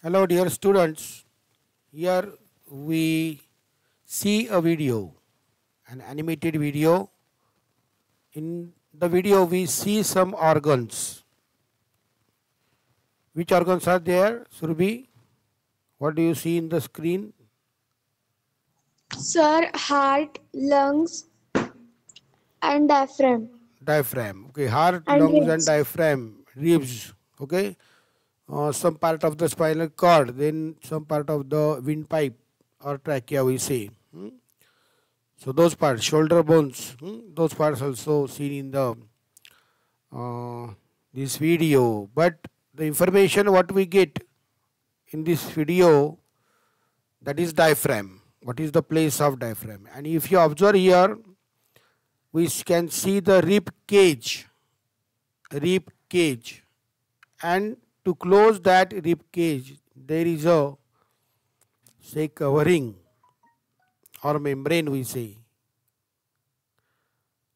Hello, dear students. Here we see a video, an animated video. In the video, we see some organs. Which organs are there, Surbi? What do you see in the screen? Sir, heart, lungs, and diaphragm Diaphragm. Okay, heart, and lungs, and ribs. diaphragm, ribs. Okay, some part of the spinal cord, then some part of the windpipe or trachea, we say. So those parts, shoulder bones, those parts also seen in the this video. But the information what we get in this video, that is diaphragm. What is the place of diaphragm? And if you observe here, we can see the rib cage, and to close that rib cage, there is a say covering or membrane, we say,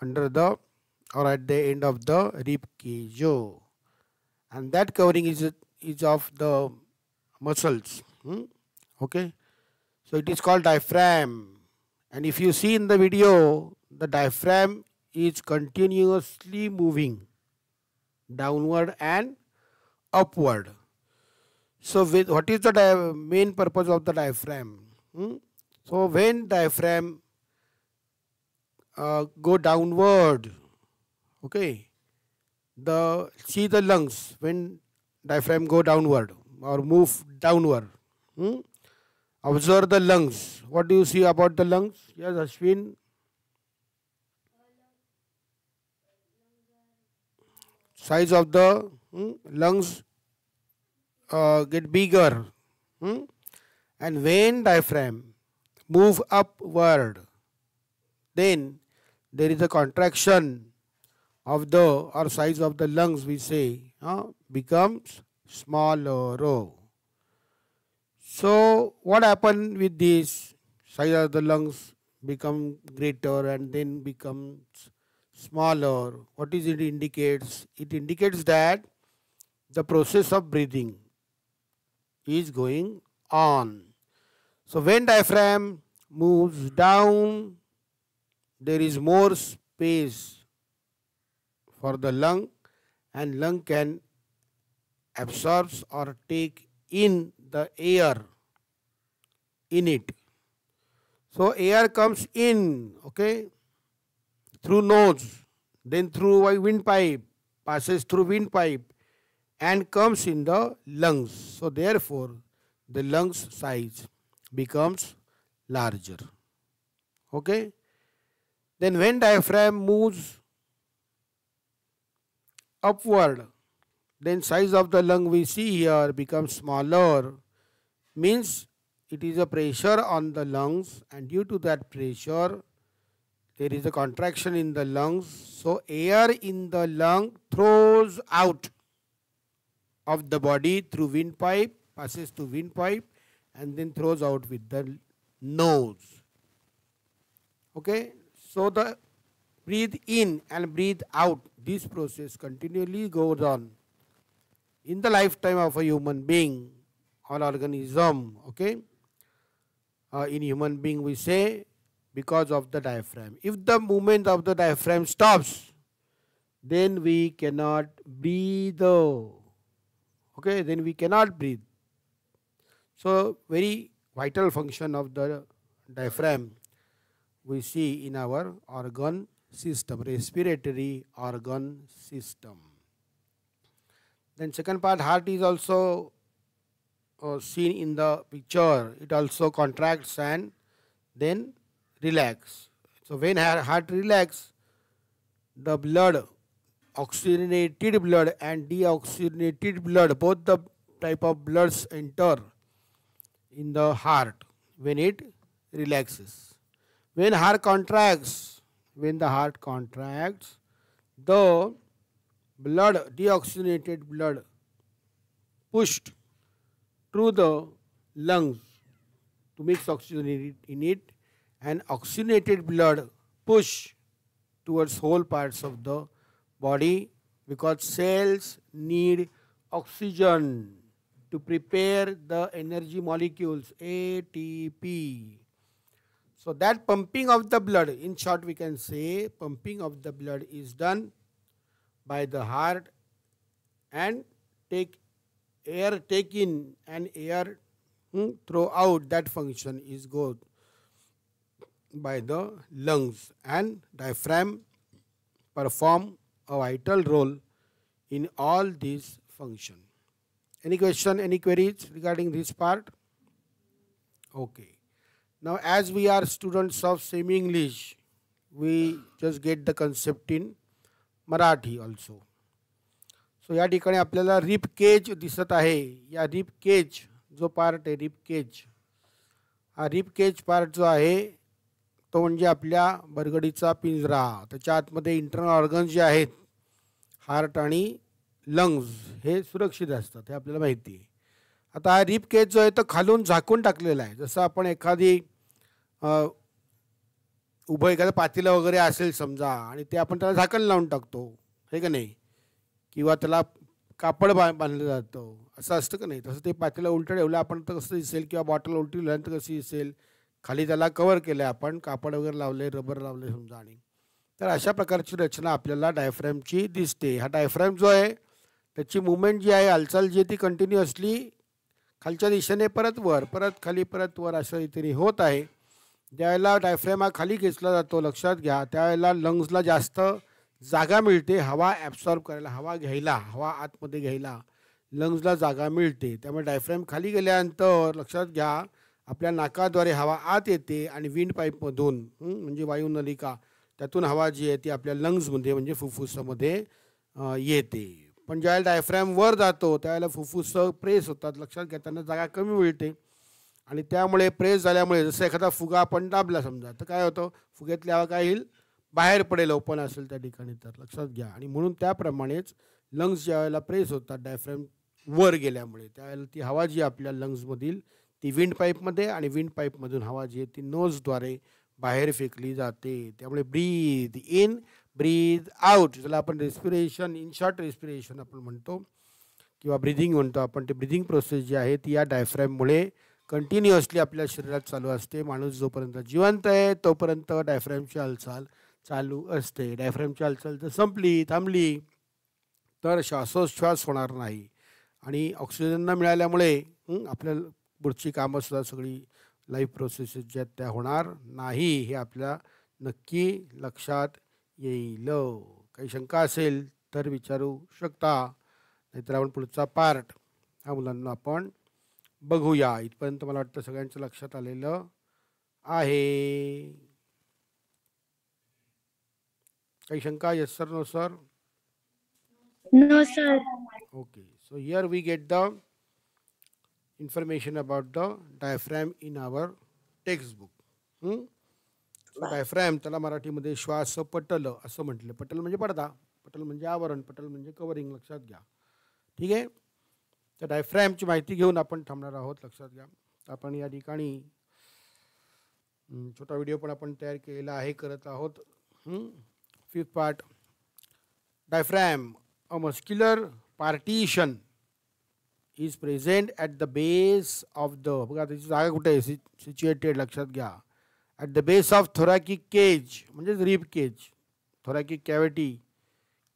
under the or at the end of the rib cage. And that covering is of the muscles. Okay, so it is called diaphragm. And if you see in the video, the diaphragm is continuously moving downward and upward. So what is the main purpose of the diaphragm? So when diaphragm go downward, okay, see the lungs when diaphragm go downward or move downward. Observe the lungs. What do you see about the lungs? Yes, Ashwin. Size of the lungs get bigger. And when diaphragm move upward, then there is a contraction of the or size of the lungs, we say, becomes smaller. So what happened with this? Size of the lungs become greater and then becomes smaller. What is it indicates? It indicates that the process of breathing is going on. So when diaphragm moves down, there is more space for the lung, and lung can absorb or take in the air in it. So air comes in, okay, through nose, then through a windpipe, passes through windpipe and comes in the lungs. So therefore, the lungs size becomes larger. Okay. Then when diaphragm moves upward, then size of the lung we see here becomes smaller, means it is a pressure on the lungs, and due to that pressure there is a contraction in the lungs. So air in the lung throws out of the body through windpipe, passes to windpipe and then throws out with the nose. Okay, so the breathe in and breathe out, this process continually goes on in the lifetime of a human being or organism. Okay, in human being we say because of the diaphragm. If the movement of the diaphragm stops, then we cannot breathe. Okay, then we cannot breathe. So very vital function of the diaphragm we see in our organ system, respiratory organ system. Then second part, heart is also seen in the picture. It also contracts and then relax. So when heart relax, the blood, oxygenated blood and deoxygenated blood, both the type of bloods enter in the heart when it relaxes. When the heart contracts, the blood, deoxygenated blood, pushed through the lungs to mix oxygen in it, and oxygenated blood push towards whole parts of the body because cells need oxygen. to prepare the energy molecules ATP. So that pumping of the blood, in short we can say pumping of the blood is done by the heart, and air take in and air throw out, that function is good by the lungs, and diaphragm perform a vital role in all these functions. Any question, any queries regarding this part? Okay. Now as we are students of semi-English, we just get the concept in Marathi also. So या ठिकाणी आपल्याला रिप केज दिसत आहे. या रिप केज जो part आहे, रिप केज, हा रिप Kaij part जो आहे तो म्हणजे आपल्या बरगडीचा पिंजरा. त्याच्या आतमध्ये इंटरनल ऑर्गन्स जे आहेत, हार्ट आणि लंग्स, हे सुरक्षित असतात, हे आपल्याला माहिती आहे. आता हा रिप केज जो आहे तो खालून झाकून टाकलेला आहे. जसं आपण एखादी उभं एखादं पातेलं वगैरे असेल समजा, आणि ते आपण त्याला झाकण लावून टाकतो, हे का नाही, किंवा त्याला कापड बांधलं जातं, असं असतं का नाही. तसं ते पातेलं उलटं ठेवलं आपण तर कसं दिसेल, किंवा बॉटल उलटी ठेवल्यानंतर कशी दिसेल, खाली त्याला कवर केलं आहे आपण, कापड वगैरे लावले, रबर लावले समजा. आणि तर अशा प्रकारची रचना आपल्याला डायफ्रॅमची दिसते. हा डायफ्रॅम जो आहे त्याची मुवमेंट जी आहे, हालचाल जी ती कंटिन्युअसली खालच्या दिशेने परत वर, परत खाली, परत वर असं इथे होत आहे. ज्यावेळेला डायफ्रॅम हा खाली खेचला जातो, लक्षात घ्या, त्यावेळेला लंग्सला जास्त जागा मिळते हवा ॲब्सॉर्ब करायला, हवा घ्यायला, हवा आतमध्ये घ्यायला लंग्सला जागा मिळते. त्यामुळे डायफ्रॅम खाली गेल्यानंतर लक्षात घ्या आपल्या नाकाद्वारे हवा आत येते आणि विंड पाईपमधून म्हणजे वायुनलिका, त्यातून हवा जी आहे ती आपल्या लंग्समध्ये म्हणजे फुफ्फुसामध्ये येते. पण ज्यावेळेला डायफ्रॅम वर जातो त्यावेळेला फुफ्फुस प्रेस होतात, लक्षात घ्या, त्यांना जागा कमी मिळते. आणि त्यामुळे प्रेस झाल्यामुळे जसं एखादा फुगा आपण दाबला समजा, तर काय होतं, फुग्यातली हवा काय येईल, बाहेर पडेल, ओपन असेल त्या ठिकाणी, तर लक्षात घ्या. आणि म्हणून त्याप्रमाणेच लंग्स ज्या वेळेला प्रेस होतात डायफ्रॅम वर गेल्यामुळे, त्यावेळेला ती हवा जी आपल्या लंग्समधील ती विंड पाईपमध्ये, आणि विंड पाईपमधून हवा जी आहे ती नोजद्वारे बाहेर फेकली जाते. त्यामुळे ब्रीथ इन, ब्रीथ आउट, ज्याला आपण रेस्पिरेशन, इन शॉर्ट रेस्पिरेशन आपण म्हणतो, किंवा ब्रिदिंग म्हणतो आपण, ते ब्रिदिंग प्रोसेस जी आहे ती या डायफ्रॅममुळे कंटिन्युअसली आपल्या शरीरात चालू असते. माणूस जोपर्यंत जिवंत आहे तोपर्यंत डायफ्रॅमची हालचाल चालू असते. डायफ्रॅमची हालचाल जर संपली, थांबली, तर श्वासोच्छ्वास होणार नाही, आणि ऑक्सिजन न मिळाल्यामुळे आपल्याला पुढची कामंसुद्धा सगळी लाईफ प्रोसेसेस ज्या त्या होणार नाही, हे आपल्या नक्की लक्षात येईल. काही शंका असेल तर विचारू शकता, नाहीतर आपण पुढचा पार्ट हा मुलांना आपण बघूया. इथपर्यंत मला वाटतं सगळ्यांच्या लक्षात आलेलं आहे. काही शंका? Yes sir, no sir? No, sir. Okay, so here we get the information about the diaphragm in our textbook. So diaphragm, त्याला मराठीमध्ये श्वासपटल असं म्हटलं. पटल म्हणजे पडदा, पटल म्हणजे आवरण, पटल म्हणजे कवरिंग, लक्षात घ्या. ठीक आहे. तर डायफ्रॅमची माहिती घेऊन आपण थांबणार आहोत, लक्षात घ्या. आपण या ठिकाणी छोटा व्हिडिओ पण आपण तयार केलेला आहे, करत आहोत. Fifth part, diaphragm, a muscular partition is present at the base of the, बघा त्याची जागा कुठे आहे, सिच्युएटेड, लक्षात घ्या, at the base of thoracic cage, म्हणजे रिब केज, thoracic cavity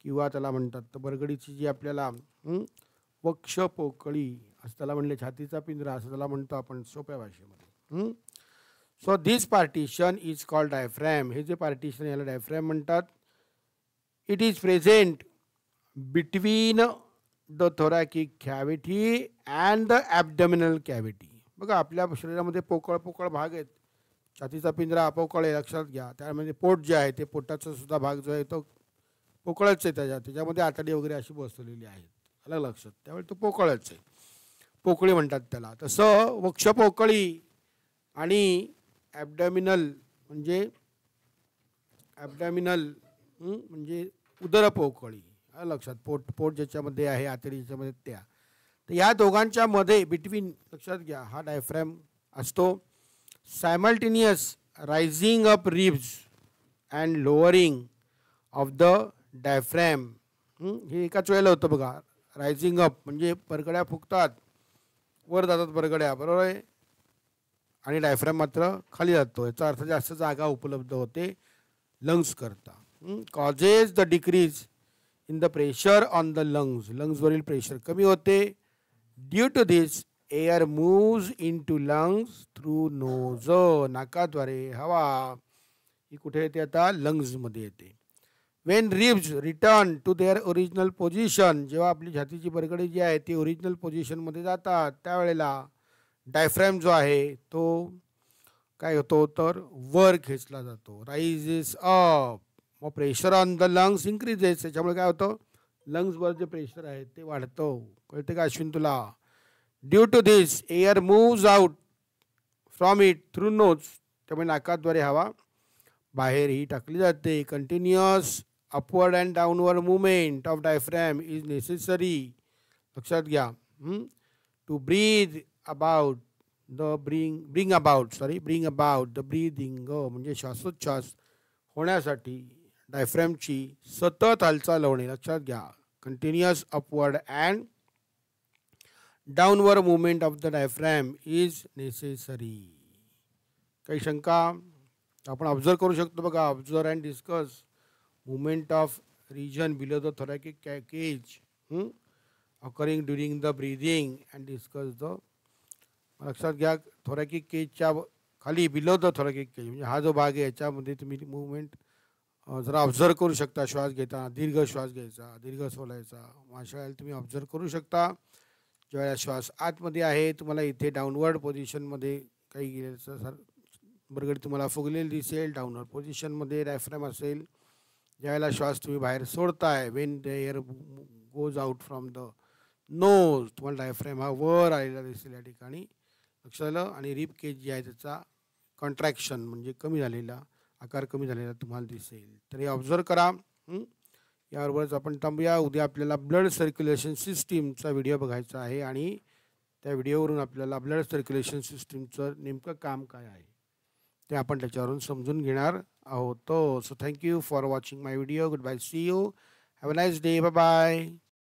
किंवा त्याला म्हणतात तर बरगडीची जी आपल्याला वक्ष पोकळी असं त्याला म्हणले, छातीचा पिंजरा असं त्याला म्हणतो आपण सोप्या भाषेमध्ये. So this partition is called diaphragm. हे जे पार्टिशन याला डायफ्रॅम म्हणतात. It is present between the thoracic cavity and the abdominal cavity. बघा आपल्या शरीरामध्ये पोकळ पोकळ भाग आहेत, छातीचा पिंजरा पोकळ आहे, लक्षात घ्या. त्यामध्ये पोट जे आहे ते पोटाचा सुद्धा भाग जो आहे तो पोकळच आहे, त्याच्यामध्ये आतडी वगैरे अशी बसवलेली आहेत, अलग लक्षात, त्यामुळे तो पोकळच आहे, पोकळी म्हणतात त्याला. तसं वक्ष पोकळी आणि ॲबडॉमिनल म्हणजे उदर पोकळी, लक्षात, पोट ज्याच्यामध्ये आहे, आतडी ज्याच्यामध्ये, त्या, तर या दोघांच्या मध्ये बिटवीन, लक्षात घ्या, हा डायफ्रॅम असतो. Simultaneous rising up ribs and lowering of the diaphragm, हे एकाच वेळेला होतं बघा. रायझिंग अप म्हणजे परकड्या फुगतात वर जातात बरगड्या, बरोबर आहे, आणि डायफ्रॅम मात्र खाली जातो. याचा अर्थ जास्त जागा उपलब्ध होते लंग्स करता. Causes the decrease in the pressure on the lungs, लंग्सवरील प्रेशर कमी होते. Due to this air moves in to lungs through nose, नाकाद्वारे हवा ही कुठे येते आता, लंग्समध्ये येते. When ribs return to their original position, जेव्हा आपली छातीची बरगडी जी आहे ती ओरिजिनल पोझिशनमध्ये जातात त्यावेळेला डायफ्रॅम जो आहे तो काय होतो तर वर खेचला जातो, राइजेस अप. मग pressure on the lungs increases, त्याच्यामुळे काय होतं, लंग्सवर जे प्रेशर आहे ते वाढतं. कळते का अश्विन तुला? Due to this air moves out from it through nose, त्यामुळे नाकाद्वारे हवा बाहेर ही टाकली जाते. Continuous upward and downward movement of diaphragm is necessary. लक्षात घ्या. To breathe about the bring about the breathing, म्हणजे श्वासोच्छ्वास होण्यासाठी डायफ्रॅमची सतत हालचाल होणे. लक्षात घ्या. Continuous upward and downward movement of the diaphragm is necessary. काही शंका? आपण ऑब्झर्व करू शकतो बघा. Observe and discuss movement of region below the thoracic cage occurring during the breathing and discuss the. लक्षात घ्या, थोरॅकिक केजच्या खाली बिलो द थोरॅकिक केज म्हणजे हा जो भाग आहे याच्यामध्ये तुम्ही मुवमेंट जरा ऑब्झर्व करू शकता. श्वास घेताना दीर्घ श्वास घ्यायचा, दीर्घ सोडायचा, अशा वेळेला तुम्ही ऑब्झर्व करू शकता. ज्यावेळेला श्वास आतमध्ये आहे तुम्हाला इथे डाऊनवर्ड पोझिशनमध्ये काही गेल्याचं सर बरगडी तुम्हाला फुगलेली दिसेल. डाऊनवर्ड पोझिशनमध्ये डायफ्रॅम असेल. ज्यावेळेला श्वास तुम्ही बाहेर सोडताय, when the air goes out from the nose, तुम्हाला डायफ्रॅम हा वर आलेला दिसेल या ठिकाणी. लक्षात आलं. आणि रिब केज जी आहे त्याचा कॉन्ट्रॅक्शन म्हणजे कमी झालेला, आकार कमी झालेला तुम्हाला दिसेल. तर हे ऑब्झर्व करा. याबरोबरच आपण थांबूया. उद्या आपल्याला ब्लड सर्क्युलेशन सिस्टीमचा व्हिडिओ बघायचा आहे आणि त्या व्हिडिओवरून आपल्याला ब्लड सर्क्युलेशन सिस्टीमचं नेमकं काम काय आहे ते आपण त्याच्यावरून समजून घेणार आहोत. So thank you for watching my video. Goodbye. See you. Have a nice day. Bye bye.